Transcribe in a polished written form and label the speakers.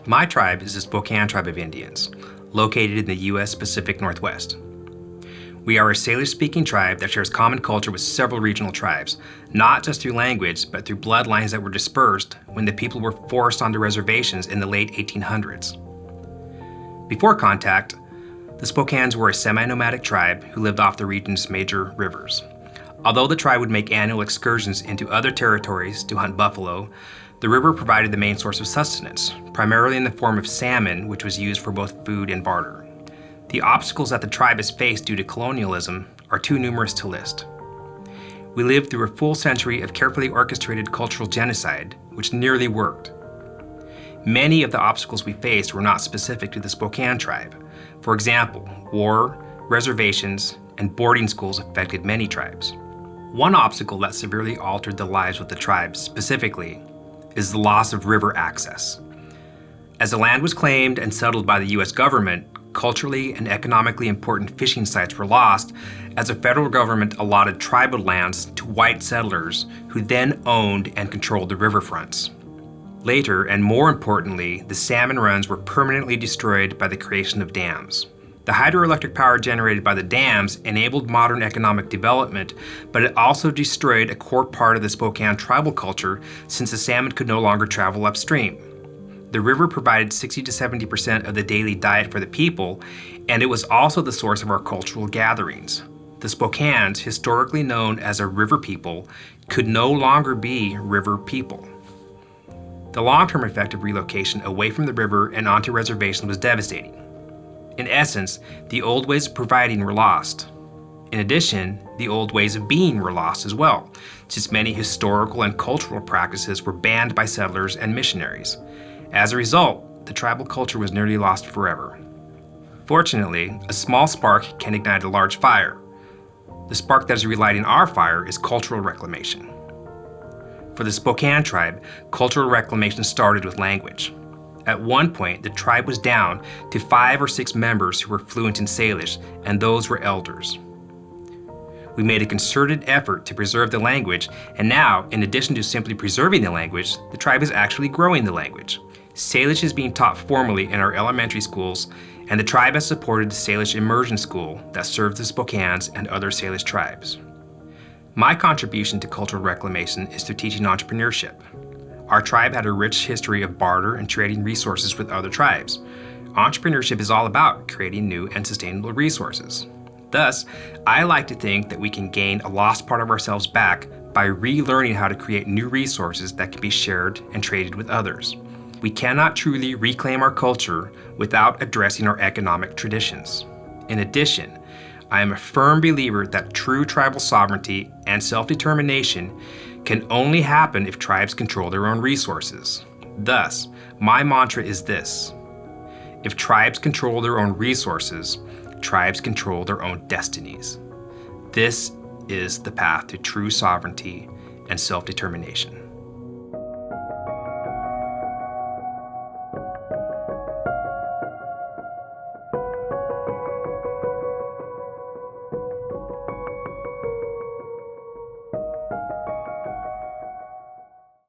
Speaker 1: My tribe is the Spokane tribe of Indians, located in the U.S. Pacific Northwest. We are a Salish-speaking tribe that shares common culture with several regional tribes, not just through language, but through bloodlines that were dispersed when the people were forced onto reservations in the late 1800s. Before contact, the Spokanes were a semi-nomadic tribe who lived off the region's major rivers. Although the tribe would make annual excursions into other territories to hunt buffalo, the river provided the main source of sustenance, primarily in the form of salmon, which was used for both food and barter. The obstacles that the tribe has faced due to colonialism are too numerous to list. We lived through a full century of carefully orchestrated cultural genocide, which nearly worked. Many of the obstacles we faced were not specific to the Spokane tribe. For example, war, reservations, and boarding schools affected many tribes. One obstacle that severely altered the lives of the tribe specifically is the loss of river access. As the land was claimed and settled by the U.S. government, culturally and economically important fishing sites were lost as the federal government allotted tribal lands to white settlers who then owned and controlled the riverfronts. Later, and more importantly, the salmon runs were permanently destroyed by the creation of dams. The hydroelectric power generated by the dams enabled modern economic development, but it also destroyed a core part of the Spokane tribal culture since the salmon could no longer travel upstream. The river provided 60 to 70% of the daily diet for the people, and it was also the source of our cultural gatherings. The Spokanes, historically known as a river people, could no longer be river people. The long-term effect of relocation away from the river and onto reservations was devastating. In essence, the old ways of providing were lost. In addition, the old ways of being were lost as well, since many historical and cultural practices were banned by settlers and missionaries. As a result, the tribal culture was nearly lost forever. Fortunately, a small spark can ignite a large fire. The spark that is relighting our fire is cultural reclamation. For the Spokane tribe, cultural reclamation started with language. At one point, the tribe was down to 5 or 6 members who were fluent in Salish, and those were elders. We made a concerted effort to preserve the language, and now, in addition to simply preserving the language, the tribe is actually growing the language. Salish is being taught formally in our elementary schools, and the tribe has supported the Salish Immersion School that serves the Spokanes and other Salish tribes. My contribution to cultural reclamation is through teaching entrepreneurship. Our tribe had a rich history of barter and trading resources with other tribes. Entrepreneurship is all about creating new and sustainable resources. Thus, I like to think that we can gain a lost part of ourselves back by relearning how to create new resources that can be shared and traded with others. We cannot truly reclaim our culture without addressing our economic traditions. In addition, I am a firm believer that true tribal sovereignty and self-determination can only happen if tribes control their own resources. Thus, my mantra is this: if tribes control their own resources, tribes control their own destinies. This is the path to true sovereignty and self-determination.